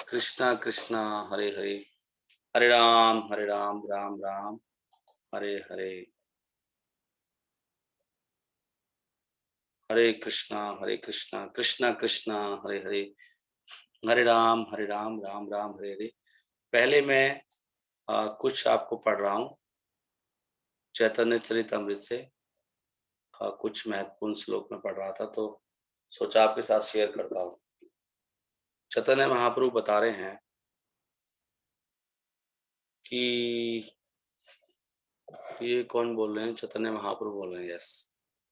कृष्णा कृष्णा हरे हरे, हरे राम राम राम हरे हरे, हरे कृष्णा कृष्णा कृष्णा हरे हरे, हरे राम राम राम हरे हरे। पहले मैं कुछ आपको पढ़ रहा हूँ चैतन्य चरितमृत से। कुछ महत्वपूर्ण श्लोक में पढ़ रहा था तो सोचा आपके साथ शेयर करता हूँ। चैतन्य महाप्रभु बता रहे हैं कि ये कौन बोल रहे हैं? चैतन्य महाप्रभु बोल रहे हैं। यस,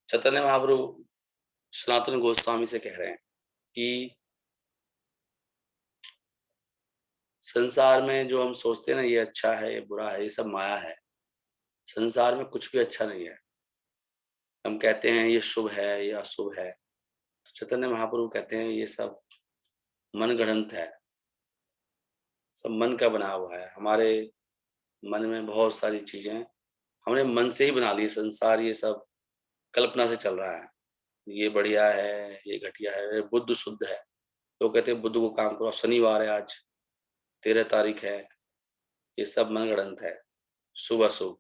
चैतन्य महाप्रभु सनातन गोस्वामी से कह रहे हैं कि संसार में जो हम सोचते हैं ना, ये अच्छा है ये बुरा है, ये सब माया है। संसार में कुछ भी अच्छा नहीं है। हम कहते हैं ये शुभ है ये अशुभ है, तो चैतन्य महाप्रभु कहते हैं ये सब मन गढ़ंत है, सब मन का बना हुआ है। हमारे मन में बहुत सारी चीजें हमने मन से ही बना ली। संसार ये सब कल्पना से चल रहा है, ये बढ़िया है ये घटिया है। बुद्ध शुद्ध है तो कहते हैं बुद्ध को काम करो, शनिवार है आज 13 तारीख है, ये सब मन गढ़ंत है। शुभ अशुभ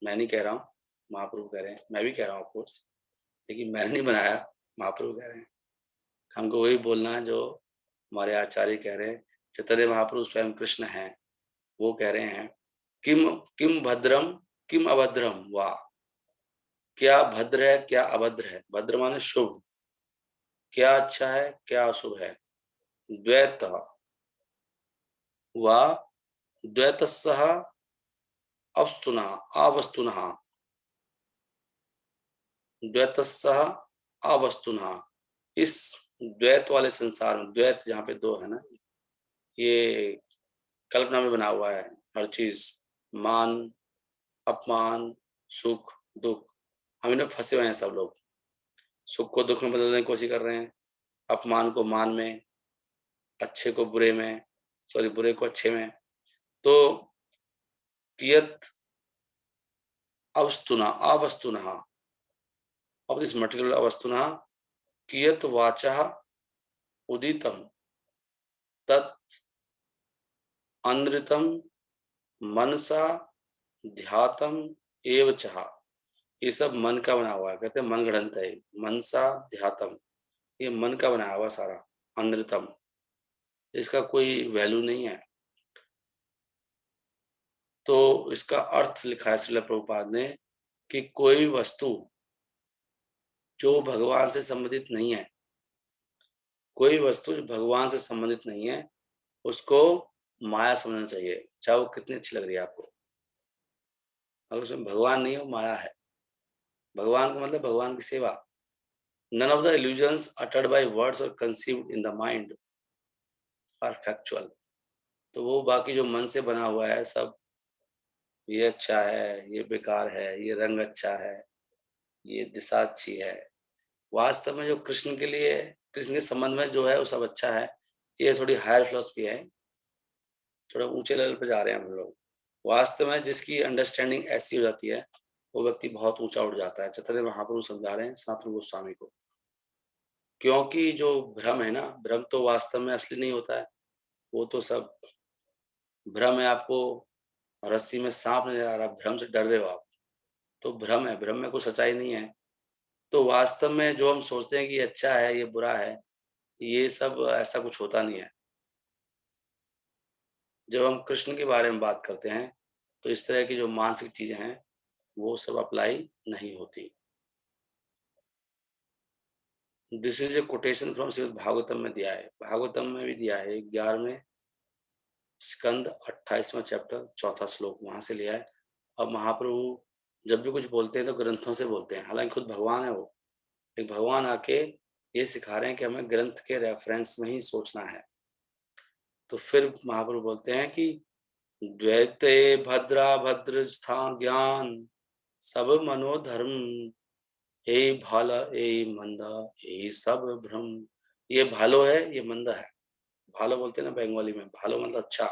मैं नहीं कह रहा हूँ, महाप्रभु कह रहे हैं। मैं भी कह रहा हूँ ऑफकोर्स, लेकिन मैंने नहीं बनाया, महाप्रभु कह रहे हैं। हमको वही बोलना है जो हमारे आचार्य कह रहे हैं। चैतन्य महाप्रभु स्वयं कृष्ण हैं, वो कह रहे हैं किम किम भद्रम किम अभद्रम, वाह क्या भद्र है क्या अभद्र है। भद्र माने शुभ, क्या अच्छा है क्या अशुभ है। द्वैत वा द्वैतस्सह अवस्तुनः अवस्तुनः, द्वैतस्सह अवस्तुनः। इस द्वैत वाले संसार में, द्वैत जहाँ पे दो है ना, ये कल्पना में बना हुआ है हर चीज। मान अपमान सुख दुख, हम इनमें फंसे हुए हैं सब लोग। सुख को दुख में बदलने की कोशिश कर रहे हैं, अपमान को मान में, अच्छे को बुरे में, सॉरी बुरे को अच्छे में। तो कियत अवस्तुना अवस्तुना, अब इस मटेरियल अवस्तुना कियत वाचा उदितम तत् अनृतम मनसा ध्यातम एव चहा। ये सब मन का बना हुआ है, कहते हैं मन गढ़ंत है। मनसा ध्यातम, ये मन का बनाया हुआ सारा। अनृतम, इसका कोई वैल्यू नहीं है। तो इसका अर्थ लिखा है श्रील प्रभुपाद ने कि कोई वस्तु जो भगवान से संबंधित नहीं है, कोई वस्तु जो भगवान से संबंधित नहीं है, उसको माया समझना चाहिए, चाहे वो कितनी अच्छी लग रही है आपको। अगर उसमें भगवान नहीं है वो माया है। भगवान का मतलब भगवान की सेवा। None of the illusions uttered by words और conceived in the mind are factual. तो वो बाकी जो मन से बना हुआ है सब, ये अच्छा है ये बेकार है, ये रंग अच्छा है ये दिशा अच्छी है। वास्तव में जो कृष्ण के लिए, कृष्ण के संबंध में जो है वो सब अच्छा है। ये थोड़ी हायर फिलोसफी है, थोड़ा ऊंचे लेवल पे जा रहे हैं हम लोग। वास्तव में जिसकी अंडरस्टैंडिंग ऐसी हो जाती है वो व्यक्ति बहुत ऊंचा उठ जाता है। चैतन्य महाप्रभु समझा रहे हैं सनातन गोस्वामी को, क्योंकि जो भ्रम है ना, भ्रम तो वास्तव में असली नहीं होता है। वो तो सब भ्रम है। आपको रस्सी में सांप नजर आ रहा है, भ्रम से डर रहे हो आप, तो भ्रम है, भ्रम में कोई सच्चाई नहीं है। तो वास्तव में जो हम सोचते हैं कि अच्छा है ये बुरा है, ये सब ऐसा कुछ होता नहीं है। जब हम कृष्ण के बारे में बात करते हैं तो इस तरह की जो मानसिक चीजें हैं वो सब अप्लाई नहीं होती। This is a quotation from Shrimad Bhagavatam में दिया है, भागवतम में भी दिया है 11वें स्कंद 28वां चैप्टर 4था श्लोक, वहां से लिया है। अब महाप्रभु जब भी कुछ बोलते हैं तो ग्रंथों से बोलते हैं, हालांकि खुद भगवान है वो। एक भगवान आके ये सिखा रहे हैं कि हमें ग्रंथ के रेफरेंस में ही सोचना है। तो फिर महाप्रभु बोलते हैं कि द्वैते भद्रा भद्र स्थान ज्ञान सब मनोधर्म, हे भाला हे मंदा हे सब भ्रम। ये भालो है ये मंदा है। भालो बोलते हैं ना बंगाली में, भालो मतलब अच्छा,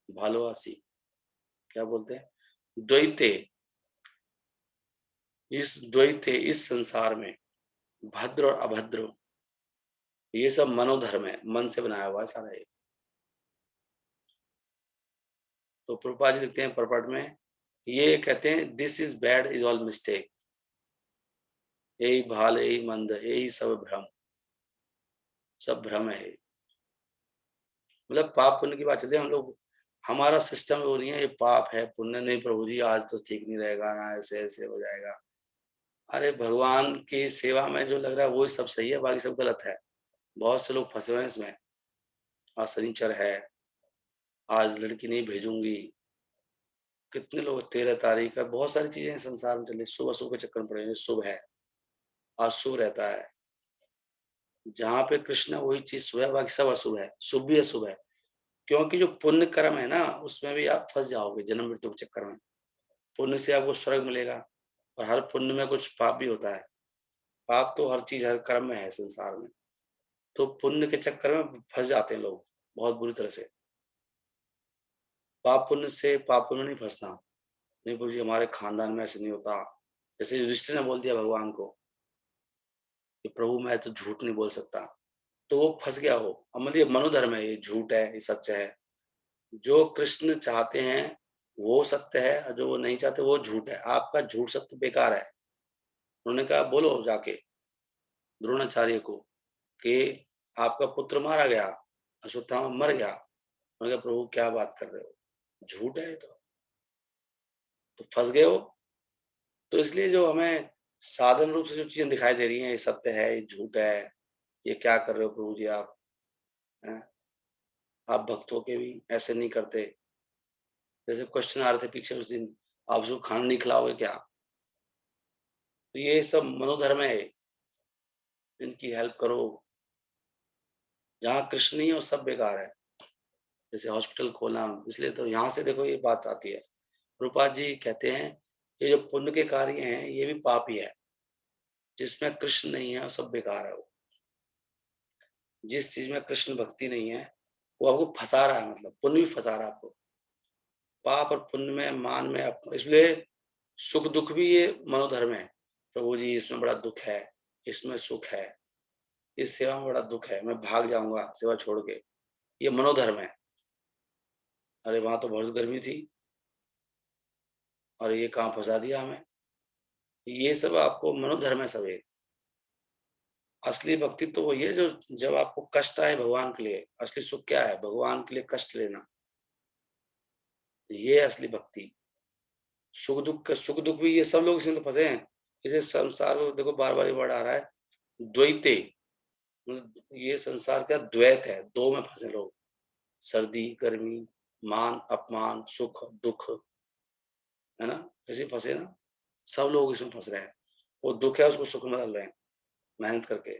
भालो आसी क्या बोलते हैं, द्वैते, इस द्वैते इस संसार में भद्र और अभद्र, ये सब मनोधर्म है, मन से बनाया हुआ है सारा ये। तो प्रभुपाद जी लिखते हैं परपट में, ये कहते हैं this is bad is all mistake, यही भाल यही मंद यही सब भ्रम, सब भ्रम है। मतलब पाप पुण्य की बात चलती है, हम लोग हमारा सिस्टम वो नहीं है ये पाप है पुण्य नहीं प्रभु जी आज तो ठीक नहीं रहेगा ना, ऐसे ऐसे हो जाएगा। अरे भगवान की सेवा में जो लग रहा है वही सब सही है, बाकी सब गलत है। बहुत से लोग फंसे हुए हैं इसमें। आज शनिचर है, आज लड़की नहीं भेजूंगी, कितने लोग 13 तारीख का, बहुत सारी चीजें संसार में चल रही, शुभ अशुभ के चक्कर में पड़े हैं। शुभ है, आज शुभ रहता है, जहाँ पे कृष्ण है वही चीज शुभ है, बाकी सब अशुभ है, शुभ भी अशुभ है। क्योंकि जो पुण्य कर्म है ना उसमें भी आप फंस जाओगे जन्म मृत्यु के चक्कर में। पुण्य से आपको स्वर्ग मिलेगा, और हर पुण्य में कुछ पाप भी होता है। पाप तो हर चीज हर कर्म में है संसार में। तो पुण्य के चक्कर में फंस जाते हैं लोग बहुत बुरी तरह से। पाप पुण्य से पाप पुण्य नहीं फंसना। नहीं प्रभु जी हमारे खानदान में ऐसे नहीं होता, जैसे युधिष्ठिर ने बोल दिया भगवान को कि प्रभु मैं तो झूठ नहीं बोल सकता, तो वो फंस गया हो। अब मतलब ये मनोधर्म है, ये झूठ है ये सच है। जो कृष्ण चाहते हैं वो सत्य है, और जो वो नहीं चाहते वो झूठ है। आपका झूठ सत्य बेकार है। उन्होंने कहा बोलो जाके द्रोणाचार्य को कि आपका पुत्र मारा गया, अश्वत्थामा मर गया। उन्होंने कहा प्रभु क्या बात कर रहे हो, झूठ है तो फंस गए हो। तो इसलिए जो हमें साधन रूप से जो चीजें दिखाई दे रही हैं ये सत्य है ये झूठ है, ये क्या कर रहे हो प्रभु जी आप हैं? आप भक्त होके भी ऐसे नहीं करते। जैसे क्वेश्चन आ रहे थे पीछे उस दिन, आप उसको खाना नहीं खिलाओगे क्या? तो ये सब मनोधर्म है, इनकी हेल्प करो। जहाँ कृष्ण नहीं है वो सब बेकार है। जैसे हॉस्पिटल खोलना, इसलिए तो यहाँ से देखो ये बात आती है। रूपा जी कहते हैं ये जो पुण्य के कार्य हैं ये भी पाप ही है। जिसमें कृष्ण नहीं है वो सब बेकार है। वो जिस चीज में कृष्ण भक्ति नहीं है वो आपको फंसा रहा है, मतलब पुण्य भी फंसा रहा है आपको। पाप और पुण्य में मान में इसलिए सुख दुख भी ये मनोधर्म है। प्रभु जी इसमें बड़ा दुख है, इसमें सुख है, इस सेवा में बड़ा दुख है, मैं भाग जाऊंगा सेवा छोड़ के, ये मनोधर्म है। अरे वहां तो बहुत गर्मी थी और ये कहाँ फंसा दिया हमें। ये सब आपको मनोधर्म है सब। ये असली भक्ति तो वही है जो जब आपको कष्ट आए भगवान के लिए। असली सुख क्या है, भगवान के लिए कष्ट लेना, ये असली भक्ति। सुख दुख भी ये सब लोग इसमें तो फंसे हैं। इसे संसार में देखो बार बार वर्ड आ रहा है द्वैते, मतलब ये संसार का द्वैत है, दो में फंसे लोग। सर्दी गर्मी, मान अपमान, सुख दुख, है ना, ऐसे फंसे ना सब लोग इसमें फंस रहे हैं। वो दुख है उसको सुख में डाल रहे हैं मेहनत करके।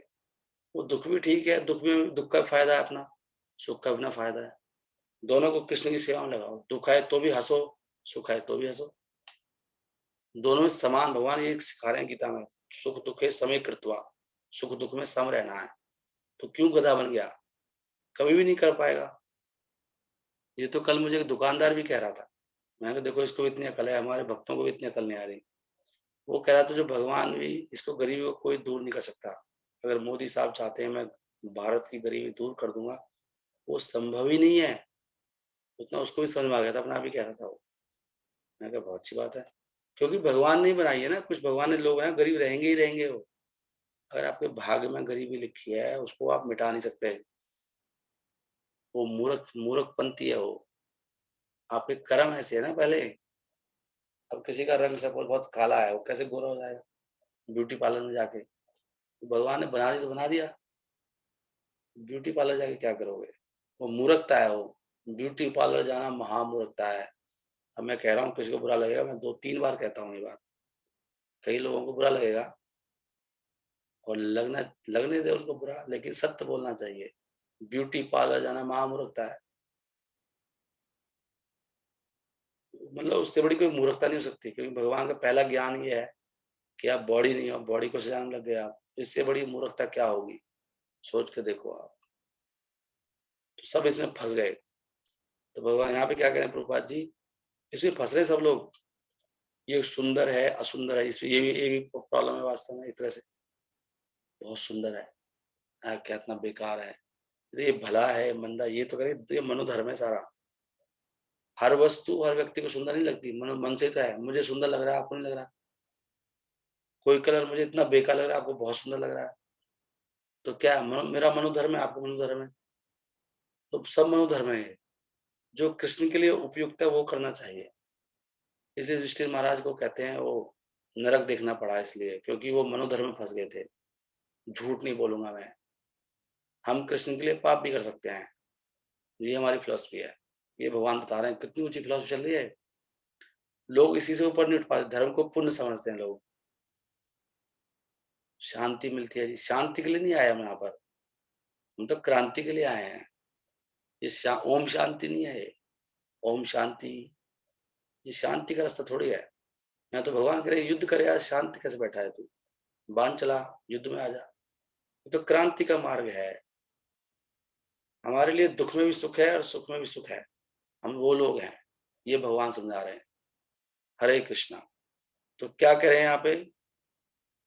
वो दुख भी ठीक है, दुख में दुख का फायदा है अपना, सुख का अपना फायदा है। दोनों को कृष्ण की सेवा में लगाओ, दुख है तो भी हंसो, सुख है तो भी हंसो। दोनों में समान, भगवान ये सिखा रहे हैं गीता में, सुख दुख है समय कृत्वा, सुख दुख में सम रहना है। तो क्यों गधा बन गया, कभी भी नहीं कर पाएगा। ये तो कल मुझे एक दुकानदार भी कह रहा था, मैंने कहा देखो इसको भी इतनी अकल है, हमारे भक्तों को भी इतनी अकल नहीं आ रही। वो कह रहा था जो भगवान भी इसको गरीबी को कोई दूर नहीं कर सकता। अगर मोदी साहब चाहते हैं मैं भारत की गरीबी दूर कर दूंगा, वो संभव ही नहीं है। उतना उसको भी समझ में आ गया था, अपना आप ही कह रहा था वो। मैंने कहा बहुत अच्छी बात है, क्योंकि भगवान ने बनाई है ना कुछ, भगवान ने लोग हैं गरीब रहेंगे ही रहेंगे वो। अगर आपके भाग्य में गरीबी लिखी है उसको आप मिटा नहीं सकते। वो मूर्ख मूर्खपंथी है वो। आपके कर्म ऐसे है ना पहले। अब किसी का रंग सपोज बहुत काला है, वो कैसे गोरा हो जाएगा ब्यूटी पार्लर में जाके? तो भगवान ने बना दी तो बना दिया, ब्यूटी पार्लर जाके क्या करोगे? वो मूर्खता है वो, ब्यूटी पार्लर जाना महामूर्खता है। अब मैं कह रहा हूँ किसी को बुरा लगेगा, मैं 2-3 बार कहता हूँ ये बात, कई लोगों को बुरा लगेगा और लगना लगने दे उनको बुरा, लेकिन सत्य बोलना चाहिए। ब्यूटी पार्लर जाना महामूर्खता है। मतलब उससे बड़ी कोई मूर्खता नहीं हो सकती, क्योंकि भगवान का पहला ज्ञान ये है कि आप बॉडी नहीं हो, बॉडी को सजाने लग गए आप, इससे बड़ी मूर्खता क्या होगी? सोच के देखो आप। तो सब इसमें फंस गए। तो भगवान यहाँ पे क्या कह रहे हैं प्रभुपाद जी, इसमें फंस रहे सब लोग। ये सुंदर है असुंदर है, इसमें ये भी प्रॉब्लम है वास्तव में। एक तरह से बहुत सुंदर है, क्या इतना बेकार है, तो ये भला है मंदा, ये तो करे, तो ये मनोधर्म है सारा। हर वस्तु हर व्यक्ति को सुंदर नहीं लगती, मन से तो है, मुझे सुंदर लग रहा है, आपको नहीं लग रहा। कोई कलर मुझे इतना बेकार लग रहा है, आपको बहुत सुंदर लग रहा है। तो क्या मेरा मनोधर्म है, आपका मनोधर्म है? तो सब मनोधर्म है। जो कृष्ण के लिए उपयुक्त है वो करना चाहिए। इसलिए युधिष्ठिर महाराज को कहते हैं वो नरक देखना पड़ा, इसलिए क्योंकि वो मनोधर्म में फंस गए थे। झूठ नहीं बोलूंगा मैं। हम कृष्ण के लिए पाप भी कर सकते हैं, ये हमारी फिलॉसफी है। ये भगवान बता रहे हैं, कितनी ऊंची फिलॉसफी चल रही है। लोग इसी से ऊपर नहीं उठ पाते, धर्म को पुण्य समझते हैं लोग। शांति मिलती है जी, शांति के लिए नहीं आए हम यहाँ पर, हम तो क्रांति के लिए आए हैं। ये ओम शांति नहीं है ये। ओम शांति, ये शांति का रास्ता थोड़ी है। यहाँ तो भगवान करे युद्ध करे, यार शांति कैसे बैठा है तू? बांध चला, युद्ध में आ जा। ये तो क्रांति का मार्ग है। हमारे लिए दुख में भी सुख है और सुख में भी सुख है। हम वो लोग हैं, ये भगवान समझा रहे हैं। हरे कृष्णा। तो क्या कह रहे हैं यहाँ पे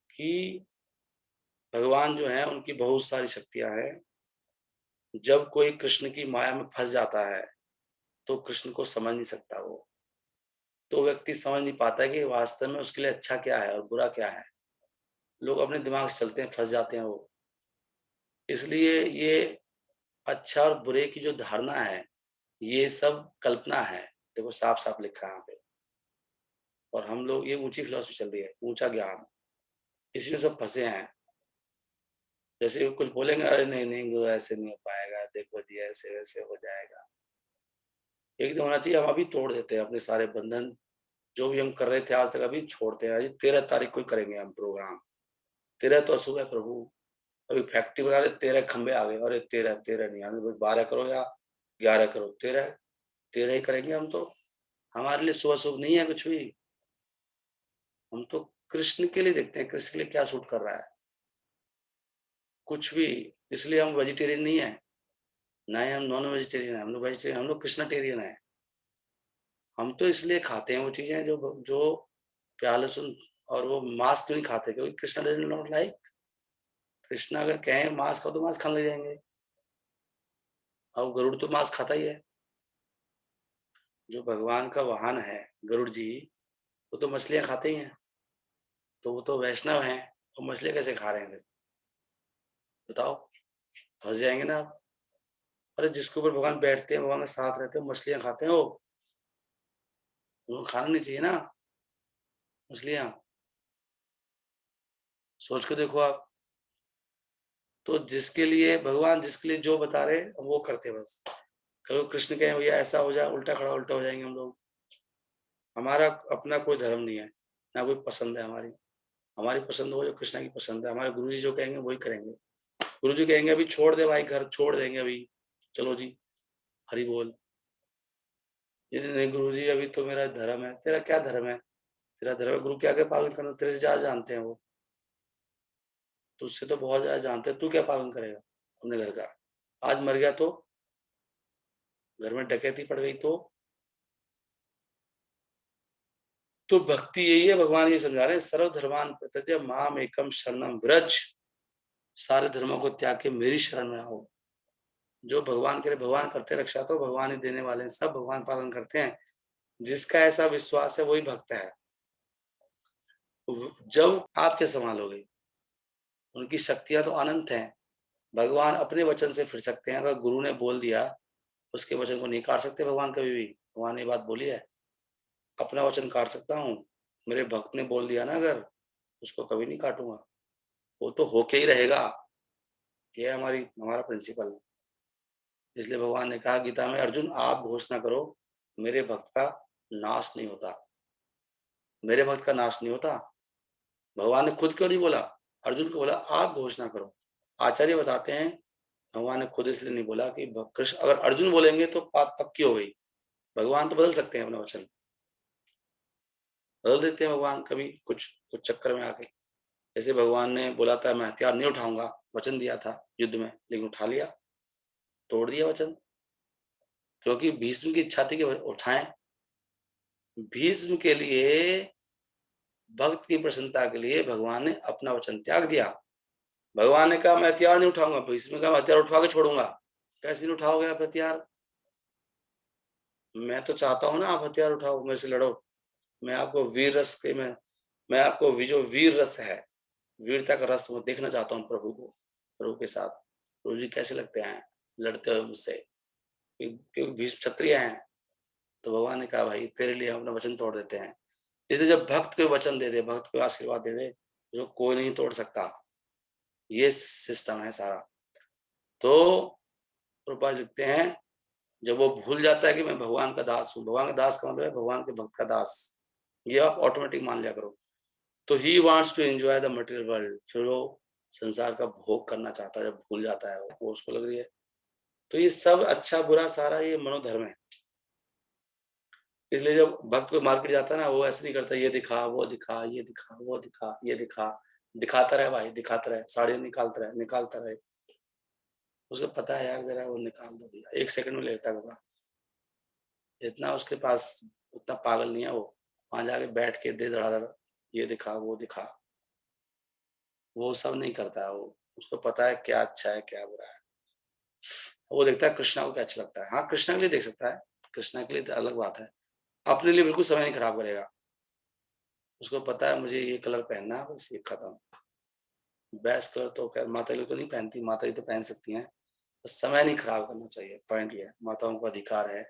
कि भगवान जो है उनकी बहुत सारी शक्तियां हैं। जब कोई कृष्ण की माया में फंस जाता है तो कृष्ण को समझ नहीं सकता वो। तो व्यक्ति समझ नहीं पाता कि वास्तव में उसके लिए अच्छा क्या है और बुरा क्या है। लोग अपने दिमाग से चलते हैं, फंस जाते हैं वो। इसलिए ये अच्छा और बुरे की जो धारणा है, ये सब कल्पना है। देखो साफ साफ लिखा है यहाँ पे। और हम लोग, ये ऊंची फिलॉसफी चल रही है, ऊंचा ज्ञान, इसमें सब फंसे हैं। जैसे वो कुछ बोलेंगे, अरे नहीं नहीं गुरु ऐसे नहीं हो पाएगा, देखो जी ऐसे वैसे हो जाएगा। एक दिन होना चाहिए, हम अभी तोड़ देते हैं अपने सारे बंधन। जो भी हम कर रहे थे आज तक, अभी छोड़ते हैं। आज 13 तारीख को ही करेंगे हम प्रोग्राम। 13 तो अशुभ है प्रभु। अभी फैक्ट्री बना रहे, 13 खंबे आ गए। अरे 13 13 नहीं आने, 12 करो या 11 करो, 13 13 ही करेंगे हम तो। हमारे लिए शुभ अशुभ नहीं है कुछ भी। हम तो कृष्ण के लिए देखते हैं, कृष्ण के लिए क्या सूट कर रहा है, कुछ भी। इसलिए हम वेजिटेरियन नहीं है, ना ही हम नॉन वेजिटेरियन है। हम लोग वेजिटेरियन, हम लोग कृष्णटेरियन है। हम तो इसलिए खाते हैं वो चीजें जो जो प्याज लहसुन और वो मांस क्यों नहीं खाते, क्योंकि Krishna doesn't not like. Krishna अगर कहें मांस खाओ तो मांस खाने लग जाएंगे। और गरुड़ तो मांस खाता ही है। जो भगवान का वाहन है गरुड़ जी, वो तो मछलियां खाते ही हैं। तो वो तो वैष्णव हैं, तो मछलियां कैसे खा रहे हैं फिर? बताओ, फंस जाएंगे ना आप। अरे जिसके ऊपर भगवान बैठते हैं, भगवान के साथ रहते हैं, मछलियां खाते हैं वो। उनको खाना नहीं चाहिए ना मछलियां। सोच के देखो आप। तो जिसके लिए भगवान, जिसके लिए जो बता रहे हम वो करते हैं बस। कभी कृष्ण कहें भैया ऐसा हो जाए, उल्टा खड़ा उल्टा हो जाएंगे हम लोग। हमारा अपना कोई धर्म नहीं है, ना कोई पसंद है हमारी। हमारी पसंद हो जो कृष्णा की पसंद है। हमारे गुरु जी जो कहेंगे वही करेंगे। गुरु जी कहेंगे अभी छोड़ दे भाई, घर छोड़ देंगे अभी, चलो जी, हरि बोल। ये नहीं गुरु जी अभी तो मेरा धर्म है। तेरा क्या धर्म है? तेरा धर्म है गुरु के आगे पालन करना। तेरे से ज्यादा जानते हैं वो, तुझसे तो बहुत ज्यादा जानते हैं। तू क्या पालन करेगा अपने घर का? आज मर गया तो, घर में डकैती पड़ गई तो भक्ति यही है। भगवान ये समझा रहे हैं, सर्वधर्मान प्रत्यज्य माम एकम शरणम व्रज। सारे धर्मों को त्याग के मेरी शरण में आओ। जो भगवान करे, भगवान करते हैं रक्षा, तो भगवान ही देने वाले हैं, सब भगवान पालन करते हैं। जिसका ऐसा विश्वास है वही भक्त है। जब आप क्या संभालोगे? उनकी शक्तियां तो अनंत हैं। भगवान अपने वचन से फिर सकते हैं। अगर गुरु ने बोल दिया, उसके वचन को नहीं काट सकते भगवान कभी भी। भगवान ने बात बोली है, अपना वचन काट सकता हूँ। मेरे भक्त ने बोल दिया ना अगर, उसको कभी नहीं काटूंगा। वो तो होके ही रहेगा। ये हमारी हमारा प्रिंसिपल। इसलिए भगवान ने कहा गीता में, अर्जुन आप घोषणा करो मेरे भक्त का नाश नहीं होता। मेरे भक्त का नाश नहीं होता। भगवान ने खुद क्यों नहीं बोला? अर्जुन को बोला आप घोषणा करो। आचार्य बताते हैं भगवान ने खुद इसलिए नहीं बोला कि कृष्ण, अगर अर्जुन बोलेंगे तो बात पक्की हो गई। भगवान तो बदल सकते हैं अपना वचन, बदल देते हैं भगवान कभी कुछ कुछ चक्कर में आके। जैसे भगवान ने बोला था मैं हथियार नहीं उठाऊंगा, वचन दिया था युद्ध में, लेकिन उठा लिया, तोड़ दिया वचन। क्योंकि भीष्म की इच्छा थी कि उठाएं। भीष्म के लिए, भक्त की प्रसन्नता के लिए भगवान ने अपना वचन त्याग दिया। भगवान ने कहा मैं हथियार नहीं उठाऊंगा, भीष्म ने कहा हथियार उठवा के छोड़ूंगा। कैसे नहीं उठाओगे आप हथियार? मैं तो चाहता हूँ ना आप हथियार उठाओ, मेरे से लड़ो। मैं आपको वीर रस के मैं आपको जो वीर रस है, वीरता का रस वो देखना चाहता हूँ प्रभु को, प्रभु के साथ। प्रभु जी कैसे लगते हैं लड़ते हुए मुझसे, क्योंकि भीष्म क्षत्रिय हैं। तो भगवान ने कहा भाई तेरे लिए हम अपना वचन तोड़ देते हैं। इसलिए जब भक्त को वचन दे दे, भक्त को आशीर्वाद दे दे, जो कोई नहीं तोड़ सकता। ये सिस्टम है सारा। तो प्रभुपाद लिखते हैं जब वो भूल जाता है कि मैं भगवान का दास हूँ, भगवान का दास का मतलब है भगवान के भक्त का दास, ये आप ऑटोमेटिक मान लिया करो। तो he wants to enjoy the material world, फिर वो संसार का भोग करना चाहता है। जब भूल जाता है वो उसको लग रही है। तो ये सब अच्छा बुरा सारा ये मनोधर्म है। इसलिए जब भक्त को मार्केट जाता है ना, वो ऐसे नहीं करता ये दिखा वो दिखा ये दिखा वो दिखा ये दिखा, दिखाता रहे भाई, दिखाता रहे, साड़ी निकालता रहे। उसको पता है यार जरा वो निकाल दो भैया, 1 सेकंड में लेता होगा। इतना उसके पास उतना पागल नहीं है वो। वहां जाके बैठ के दे धड़ाधड़ ये दिखा वो दिखा, वो सब नहीं करता है वो। उसको पता है क्या अच्छा है क्या बुरा है। वो देखता है कृष्णा को क्या अच्छा लगता है। हाँ कृष्णा के लिए देख सकता है, कृष्णा के लिए तो अलग बात है। अपने लिए बिल्कुल समय नहीं खराब करेगा। उसको पता है मुझे ये कलर पहनना है, बस ये खत्म। बेस्ट कलर तो खैर माता लोग तो नहीं पहनती, माता जी तो पहन सकती हैं। बस समय नहीं खराब करना चाहिए, पॉइंट ये है। माताओं को अधिकार है,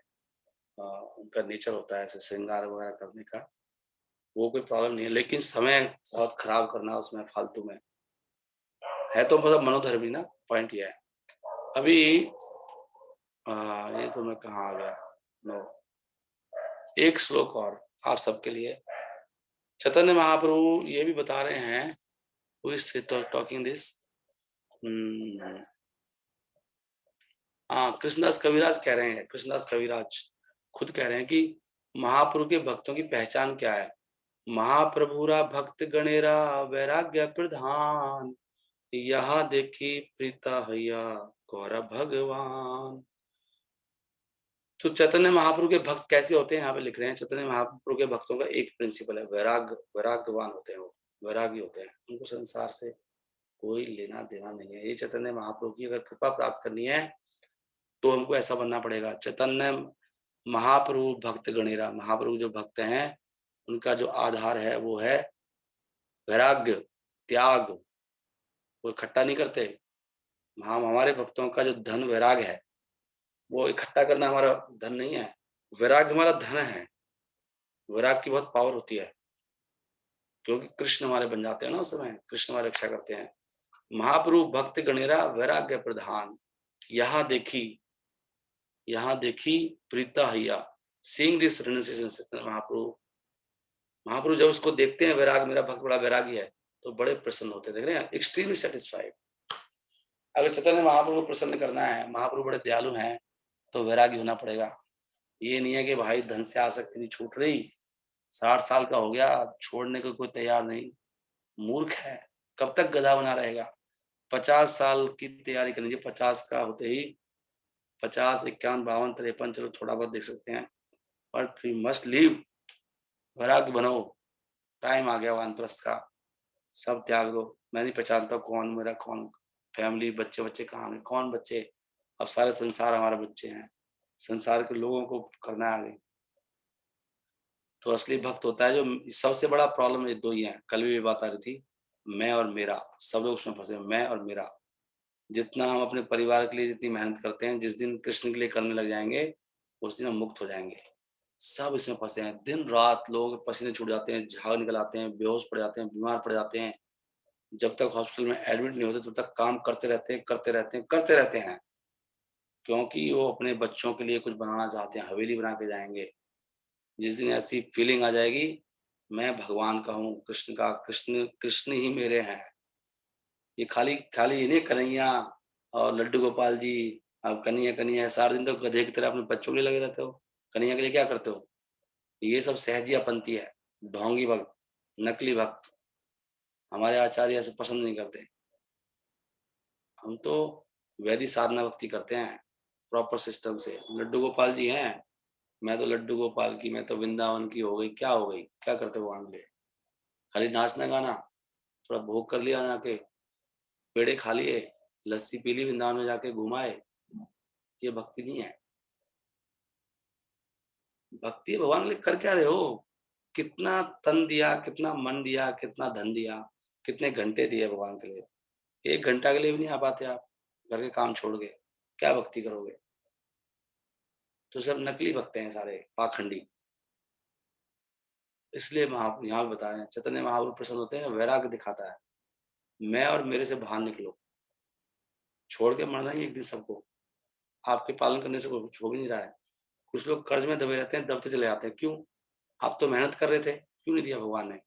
उनका नेचर होता है ऐसे श्रृंगार वगैरह करने का, वो कोई प्रॉब्लम नहीं है। लेकिन समय बहुत खराब करना उसमें फालतू में है, तो मतलब मनोधर्मी ना, पॉइंट ये है। अभी ये तो मैं कहाँ आ गया। नो, एक श्लोक और आप सबके लिए। चैतन्य महाप्रभु ये भी बता रहे हैं, हु इज टॉकिंग दिस, हाँ कृष्णदास कविराज कह रहे हैं, कृष्णदास कविराज खुद कह रहे हैं कि महाप्रभु के भक्तों की पहचान क्या है। महाप्रभुरा भक्त गणेरा वैराग्य प्रधान, यहाँ देखी प्रीता हैया गौर भगवान। तो चैतन्य महाप्रभु के भक्त कैसे होते हैं यहाँ पे लिख रहे हैं। चैतन्य महाप्रभु के भक्तों का एक प्रिंसिपल है, वैराग्यवान होते हैं वो, वैरागी होते हैं। उनको संसार से कोई लेना देना नहीं है। ये चैतन्य महाप्रभु की अगर कृपा प्राप्त करनी है तो हमको ऐसा बनना पड़ेगा। चैतन्य महाप्रभु भक्त गणेरा, महाप्रभु जो भक्त हैं उनका जो आधार है वो है वैराग्य, त्याग। वो इकट्ठा नहीं करते। हम हमारे भक्तों का जो धन वैराग है, वो इकट्ठा करना हमारा धन नहीं है, वैराग हमारा धन है। वैराग की बहुत पावर होती है, क्योंकि कृष्ण हमारे बन जाते हैं ना उस समय, कृष्ण हमारी रक्षा करते हैं। महाप्रभु भक्त गणेरा वैराग्य प्रधान, यहाँ देखी, यहाँ देखी प्रीता हैया, सीइंग दिस रिनाउंसिएशन। महाप्रभु महाप्रभु जब उसको देखते हैं, वैराग मेरा भक्त बड़ा वैरागी है, तो बड़े प्रसन्न होते हैं। देख रहे हैं, एक्सट्रीमली सेटिस्फाइड। अगर चैतन्य महाप्रभु को प्रसन्न करना है, महाप्रभु बड़े दयालु हैं, तो वैरागी होना पड़ेगा। ये नहीं है कि भाई धन से आसक्ति नहीं छूट रही, 60 साल का हो गया, छोड़ने को कोई तैयार नहीं। मूर्ख है, कब तक गधा बना रहेगा। 50 साल की तैयारी करनी चाहिए, 50 का होते ही, 50, 51, 52, 53, चलो थोड़ा बहुत देख सकते हैं, बट वी मस्ट लीव। वैराग्य बनो, टाइम आ गया वानप्रस्थ का। सब त्याग दो। मैं नहीं पहचानता कौन मेरा कौन, फैमिली बच्चे बच्चे कहाँ है, कौन बच्चे। अब सारे संसार हमारे बच्चे हैं, संसार के लोगों को करना है आगे। तो असली भक्त होता है जो, सबसे बड़ा प्रॉब्लम ये दो ही है, कल भी ये बात आ रही थी, मैं और मेरा। सब लोग उसमें फंसे, मैं और मेरा। जितना हम अपने परिवार के लिए जितनी मेहनत करते हैं, जिस दिन कृष्ण के लिए करने लग जाएंगे, उस दिन हम मुक्त हो जाएंगे। सब इसमें फंसे हैं, दिन रात लोग पसीने छूट जाते हैं, झाग निकल आते हैं, बेहोश पड़ जाते हैं, बीमार पड़ जाते हैं। जब तक हॉस्पिटल में एडमिट नहीं होते तब तक काम करते रहते हैं, करते रहते हैं, करते रहते हैं, क्योंकि वो अपने बच्चों के लिए कुछ बनाना चाहते हैं, हवेली बना के जाएंगे। जिस दिन ऐसी फीलिंग आ जाएगी, मैं भगवान का हूँ, कृष्ण का, कृष्ण कृष्ण ही मेरे हैं। ये खाली खाली इन्हें कन्हैया और लड्डू गोपाल जी, अब कन्हैया कन्हैया सारा दिन तो गधे की तरह अपने बच्चों के लिए लगे रहते हो। कन्हैया के लिए क्या करते हो? ये सब सहजियापंथी है, ढोंगी भक्त, नकली भक्त। हमारे आचार्य ऐसे पसंद नहीं करते। हम तो वैदिक साधना भक्ति करते हैं, प्रॉपर सिस्टम से। लड्डू गोपाल जी हैं, मैं तो लड्डू गोपाल की, मैं तो वृंदावन की हो गई, क्या हो गई, क्या करते हो वहां लिए? खाली नाचना गाना, थोड़ा भोग कर लिया जाके, पेड़े खा लिए, लस्सी पी ली, वृंदावन में जाके घुमाए, ये भक्ति नहीं है। भक्ति भगवान के लिए कर क्या रहे हो? कितना तन दिया, कितना मन दिया, कितना धन दिया, कितने घंटे दिए भगवान के लिए। 1 घंटा के लिए भी नहीं आ पाते आप, घर के काम छोड़ के, क्या भक्ति करोगे? तो सब नकली भक्त हैं सारे, पाखंडी। इसलिए यहाँ पे बता रहे हैं, चैतन्य महाप्रभु प्रसन्न होते हैं, वैराग्य दिखाता है। मैं और मेरे से बाहर निकलो, छोड़ के मरना ही एक दिन सबको। आपके पालन करने से कुछ हो भी नहीं रहा है। कुछ लोग कर्ज में दबे रहते हैं, दबते चले जाते हैं। क्यों? आप तो मेहनत कर रहे थे, क्यों नहीं दिया भगवान ने?